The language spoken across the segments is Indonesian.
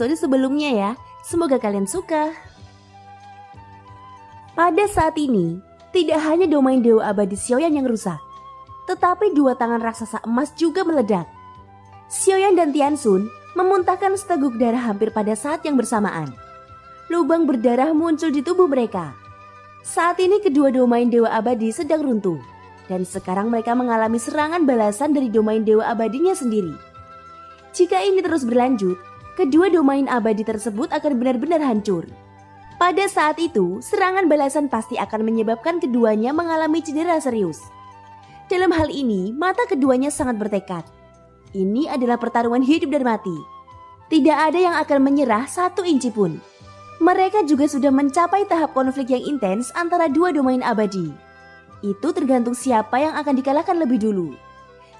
episode sebelumnya ya. Semoga kalian suka. Pada saat ini, tidak hanya domain Dewa Abadi Xiaoyan yang rusak, tetapi dua tangan raksasa emas juga meledak. Xiaoyan dan Tianxun memuntahkan seteguk darah hampir pada saat yang bersamaan. Lubang berdarah muncul di tubuh mereka. Saat ini kedua domain Dewa Abadi sedang runtuh, dan sekarang mereka mengalami serangan balasan dari domain Dewa Abadinya sendiri. Jika ini terus berlanjut, kedua domain abadi tersebut akan benar-benar hancur. Pada saat itu, serangan balasan pasti akan menyebabkan keduanya mengalami cedera serius. Dalam hal ini, mata keduanya sangat bertekad. Ini adalah pertarungan hidup dan mati. Tidak ada yang akan menyerah satu inci pun. Mereka juga sudah mencapai tahap konflik yang intens antara dua domain abadi. Itu tergantung siapa yang akan dikalahkan lebih dulu.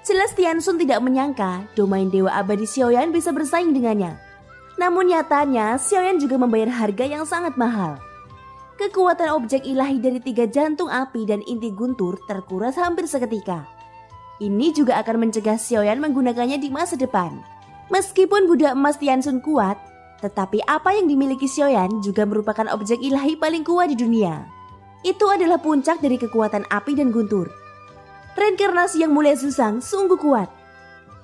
Jelas Tianxun tidak menyangka domain Dewa Abadi Xiaoyan bisa bersaing dengannya. Namun nyatanya Xiaoyan juga membayar harga yang sangat mahal. Kekuatan objek ilahi dari 3 jantung api dan inti guntur terkuras hampir seketika. Ini juga akan mencegah Xiaoyan menggunakannya di masa depan. Meskipun budak emas Tianxun kuat, tetapi apa yang dimiliki Xiaoyan juga merupakan objek ilahi paling kuat di dunia. Itu adalah puncak dari kekuatan api dan guntur. Reinkarnasi yang mulia Zhuzang sungguh kuat.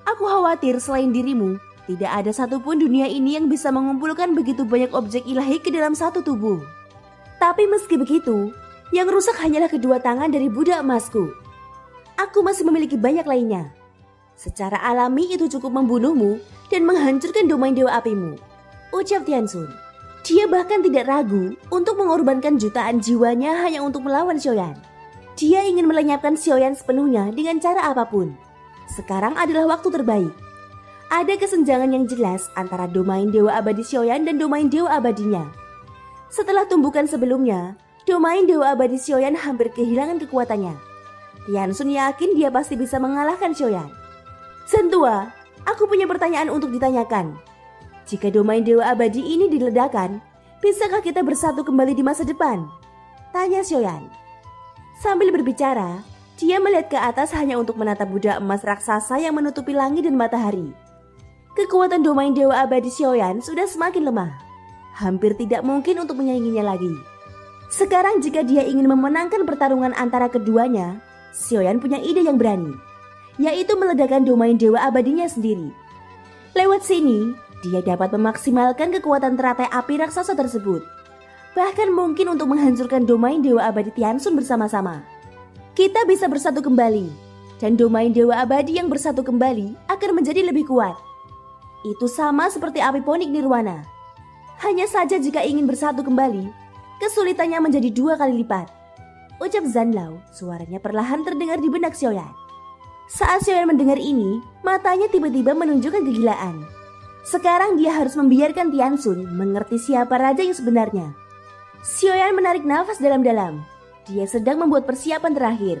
Aku khawatir selain dirimu, tidak ada satupun dunia ini yang bisa mengumpulkan begitu banyak objek ilahi ke dalam satu tubuh. Tapi meski begitu, yang rusak hanyalah kedua tangan dari budak emasku. Aku masih memiliki banyak lainnya. Secara alami itu cukup membunuhmu dan menghancurkan domain dewa apimu, ucap Tianxun. Dia bahkan tidak ragu untuk mengorbankan jutaan jiwanya hanya untuk melawan Xiaoyan. Dia ingin melenyapkan Xiaoyan sepenuhnya dengan cara apapun. Sekarang adalah waktu terbaik. Ada kesenjangan yang jelas antara domain Dewa Abadi Xiaoyan dan domain Dewa Abadinya. Setelah tumbukan sebelumnya, domain Dewa Abadi Xiaoyan hampir kehilangan kekuatannya. Tianxun yakin dia pasti bisa mengalahkan Xiaoyan. Sentua, aku punya pertanyaan untuk ditanyakan. Jika domain Dewa Abadi ini diledakkan, bisakah kita bersatu kembali di masa depan? Tanya Xiaoyan. Sambil berbicara, dia melihat ke atas hanya untuk menatap budak emas raksasa yang menutupi langit dan matahari. Kekuatan domain Dewa Abadi Xiaoyan sudah semakin lemah. Hampir tidak mungkin untuk menyainginya lagi. Sekarang jika dia ingin memenangkan pertarungan antara keduanya, Xiaoyan punya ide yang berani, yaitu meledakkan domain Dewa Abadinya sendiri. Lewat sini, dia dapat memaksimalkan kekuatan teratai api raksasa tersebut. Bahkan mungkin untuk menghancurkan domain Dewa Abadi Tianxun bersama-sama. Kita bisa bersatu kembali, dan domain Dewa Abadi yang bersatu kembali akan menjadi lebih kuat. Itu sama seperti api ponik nirwana. Hanya saja jika ingin bersatu kembali, kesulitannya menjadi 2 kali lipat, ucap Zanlao. Suaranya perlahan terdengar di benak Xiaoyan. Saat Xiaoyan mendengar ini, matanya tiba-tiba menunjukkan kegilaan. Sekarang dia harus membiarkan Tianxun mengerti siapa raja yang sebenarnya. Xiaoyan menarik nafas dalam-dalam. Dia sedang membuat persiapan terakhir.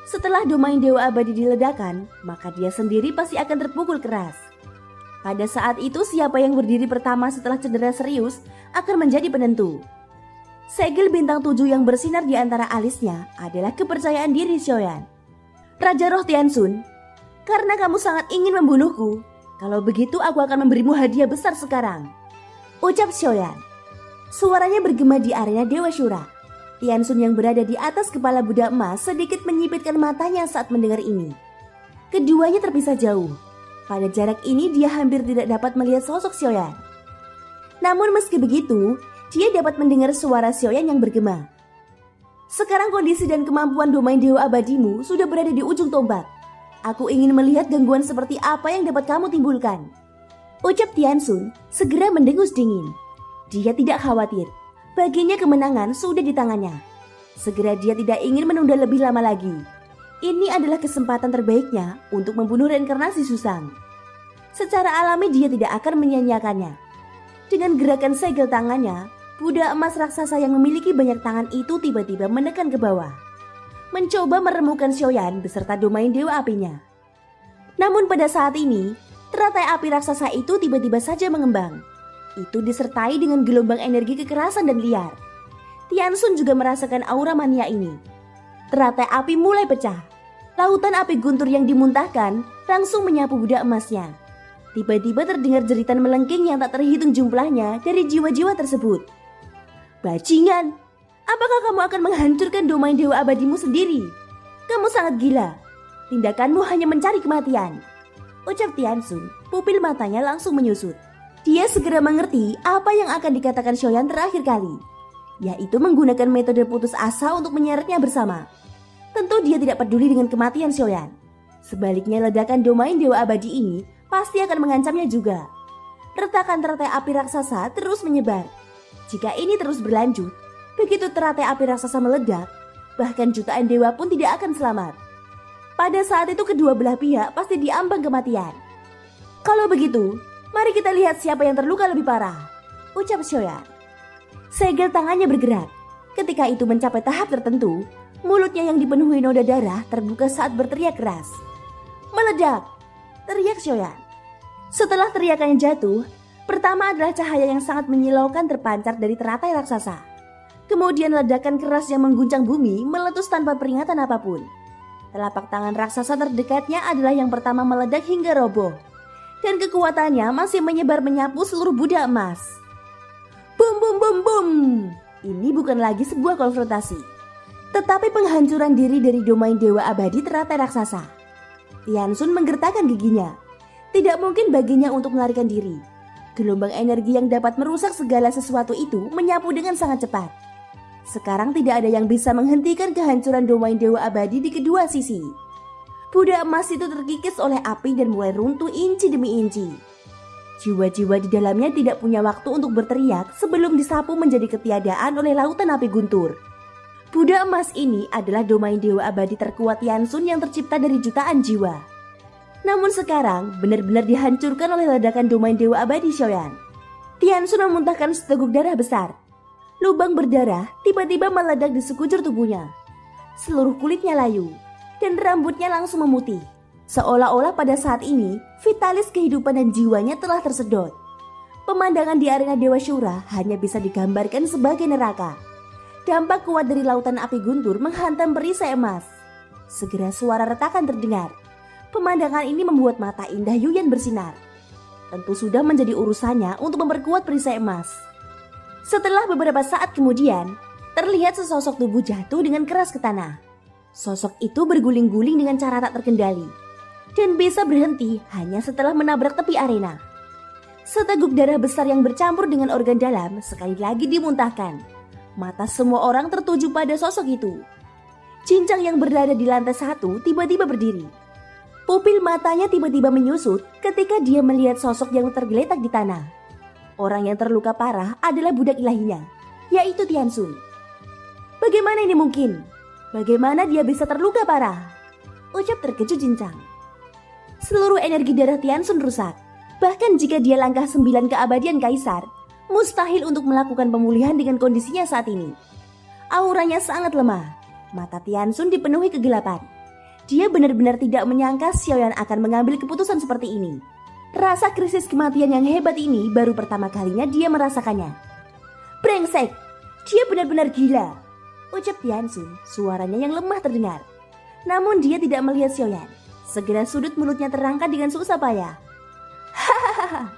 Setelah domain Dewa Abadi diledakkan, maka dia sendiri pasti akan terpukul keras. Pada saat itu siapa yang berdiri pertama setelah cedera serius akan menjadi penentu. Segel bintang 7 yang bersinar di antara alisnya adalah kepercayaan diri Xiaoyan. Raja Roh Tianxun, karena kamu sangat ingin membunuhku, kalau begitu aku akan memberimu hadiah besar sekarang, ucap Xiaoyan. Suaranya bergema di arena Dewa Syura. Tianxun yang berada di atas kepala budak emas sedikit menyipitkan matanya saat mendengar ini. Keduanya terpisah jauh. Pada jarak ini dia hampir tidak dapat melihat sosok Xiaoyan. Namun meski begitu, dia dapat mendengar suara Xiaoyan yang bergema. Sekarang kondisi dan kemampuan domain Dewa Abadimu sudah berada di ujung tombak. Aku ingin melihat gangguan seperti apa yang dapat kamu timbulkan, ucap Tianxun segera mendengus dingin. Dia tidak khawatir, baginya kemenangan sudah di tangannya. Segera dia tidak ingin menunda lebih lama lagi. Ini adalah kesempatan terbaiknya untuk membunuh reinkarnasi Zhuzang. Secara alami dia tidak akan menyia-nyiakannya. Dengan gerakan segel tangannya, budak emas raksasa yang memiliki banyak tangan itu tiba-tiba menekan ke bawah, mencoba meremukkan Xiaoyan beserta domain dewa apinya. Namun pada saat ini, teratai api raksasa itu tiba-tiba saja mengembang. Itu disertai dengan gelombang energi kekerasan dan liar. Tianxun juga merasakan aura mania ini. Teratai api mulai pecah. Lautan api guntur yang dimuntahkan langsung menyapu budak emasnya. Tiba-tiba terdengar jeritan melengking yang tak terhitung jumlahnya dari jiwa-jiwa tersebut. Bajingan, apakah kamu akan menghancurkan domain dewa abadimu sendiri? Kamu sangat gila. Tindakanmu hanya mencari kematian, ucap Tianxun. Pupil matanya langsung menyusut. Dia segera mengerti apa yang akan dikatakan Xiaoyan terakhir kali, yaitu menggunakan metode putus asa untuk menyeretnya bersama. Tentu dia tidak peduli dengan kematian Xiaoyan. Sebaliknya, ledakan domain dewa abadi ini pasti akan mengancamnya juga. Retakan teratai api raksasa terus menyebar. Jika ini terus berlanjut, begitu teratai api raksasa meledak, bahkan jutaan dewa pun tidak akan selamat. Pada saat itu kedua belah pihak pasti diambang kematian. Kalau begitu, mari kita lihat siapa yang terluka lebih parah, ucap Xiaoyan. Segel tangannya bergerak. Ketika itu mencapai tahap tertentu, mulutnya yang dipenuhi noda darah terbuka saat berteriak keras. Meledak! Teriak Xiaoyan. Setelah teriakannya jatuh, pertama adalah cahaya yang sangat menyilaukan terpancar dari teratai raksasa. Kemudian ledakan keras yang mengguncang bumi meletus tanpa peringatan apapun. Telapak tangan raksasa terdekatnya adalah yang pertama meledak hingga roboh. Dan kekuatannya masih menyebar menyapu seluruh budak emas. Bum bum bum bum. Ini bukan lagi sebuah konfrontasi, tetapi penghancuran diri dari domain dewa abadi teratai raksasa. Tianxun menggertakkan giginya. Tidak mungkin baginya untuk melarikan diri. Gelombang energi yang dapat merusak segala sesuatu itu menyapu dengan sangat cepat. Sekarang tidak ada yang bisa menghentikan kehancuran domain dewa abadi di kedua sisi. Budak emas itu terkikis oleh api dan mulai runtuh inci demi inci. Jiwa-jiwa di dalamnya tidak punya waktu untuk berteriak sebelum disapu menjadi ketiadaan oleh lautan api guntur. Budak emas ini adalah domain dewa abadi terkuat Tianxun yang tercipta dari jutaan jiwa. Namun sekarang benar-benar dihancurkan oleh ledakan domain dewa abadi Xiaoyan. Tianxun memuntahkan seteguk darah besar. Lubang berdarah tiba-tiba meledak di sekujur tubuhnya. Seluruh kulitnya layu dan rambutnya langsung memutih. Seolah-olah pada saat ini vitalis kehidupan dan jiwanya telah tersedot. Pemandangan di arena Dewa Syura hanya bisa digambarkan sebagai neraka. Dampak kuat dari lautan api guntur menghantam perisai emas. Segera suara retakan terdengar. Pemandangan ini membuat mata indah Yuyan bersinar. Tentu sudah menjadi urusannya untuk memperkuat perisai emas. Setelah beberapa saat kemudian, terlihat sesosok tubuh jatuh dengan keras ke tanah. Sosok itu berguling-guling dengan cara tak terkendali dan bisa berhenti hanya setelah menabrak tepi arena. Seteguk darah besar yang bercampur dengan organ dalam sekali lagi dimuntahkan. Mata semua orang tertuju pada sosok itu. Cincang yang berada di lantai 1 tiba-tiba berdiri. Pupil matanya tiba-tiba menyusut ketika dia melihat sosok yang tergeletak di tanah. Orang yang terluka parah adalah budak ilahinya, yaitu Tianxun. Bagaimana ini mungkin? Bagaimana dia bisa terluka parah? Ucap terkejut Cincang. Seluruh energi darah Tianxun rusak. Bahkan jika dia langkah 9 keabadian kaisar, mustahil untuk melakukan pemulihan dengan kondisinya saat ini. Auranya sangat lemah. Mata Tianxun dipenuhi kegelapan. Dia benar-benar tidak menyangka Xiaoyan akan mengambil keputusan seperti ini. Rasa krisis kematian yang hebat ini baru pertama kalinya dia merasakannya. Brengsek, dia benar-benar gila, ucap Tianxun, suaranya yang lemah terdengar. Namun dia tidak melihat Xiaoyan. Segera sudut mulutnya terangkat dengan susah payah. Hahaha.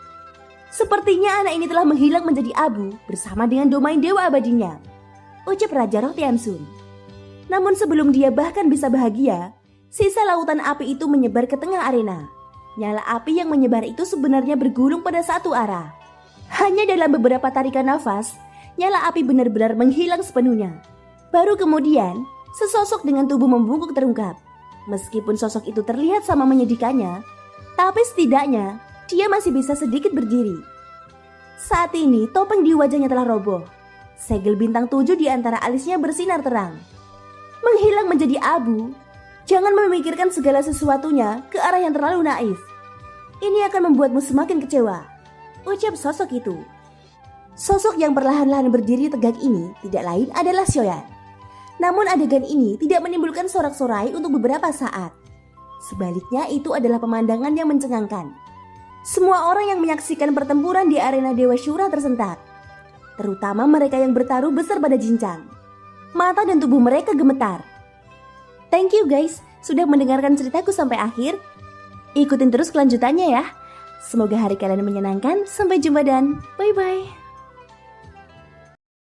Sepertinya anak ini telah menghilang menjadi abu bersama dengan domain dewa abadinya, ucap Raja Roh Tianxun. Namun sebelum dia bahkan bisa bahagia, sisa lautan api itu menyebar ke tengah arena. Nyala api yang menyebar itu sebenarnya bergulung pada satu arah. Hanya dalam beberapa tarikan nafas, nyala api benar-benar menghilang sepenuhnya. Baru kemudian, sesosok dengan tubuh membungkuk terungkap. Meskipun sosok itu terlihat sama menyedihkannya, tapi setidaknya dia masih bisa sedikit berdiri. Saat ini topeng di wajahnya telah roboh. Segel bintang 7 di antara alisnya bersinar terang. Menghilang menjadi abu. Jangan memikirkan segala sesuatunya ke arah yang terlalu naif. Ini akan membuatmu semakin kecewa, ucap sosok itu. Sosok yang perlahan-lahan berdiri tegak ini tidak lain adalah Xiaoyan. Namun adegan ini tidak menimbulkan sorak-sorai untuk beberapa saat. Sebaliknya itu adalah pemandangan yang mencengangkan. Semua orang yang menyaksikan pertempuran di arena Dewa Syura tersentak. Terutama mereka yang bertaruh besar pada Cincang. Mata dan tubuh mereka gemetar. Thank you guys, sudah mendengarkan ceritaku sampai akhir. Ikutin terus kelanjutannya ya. Semoga hari kalian menyenangkan. Sampai jumpa dan bye-bye.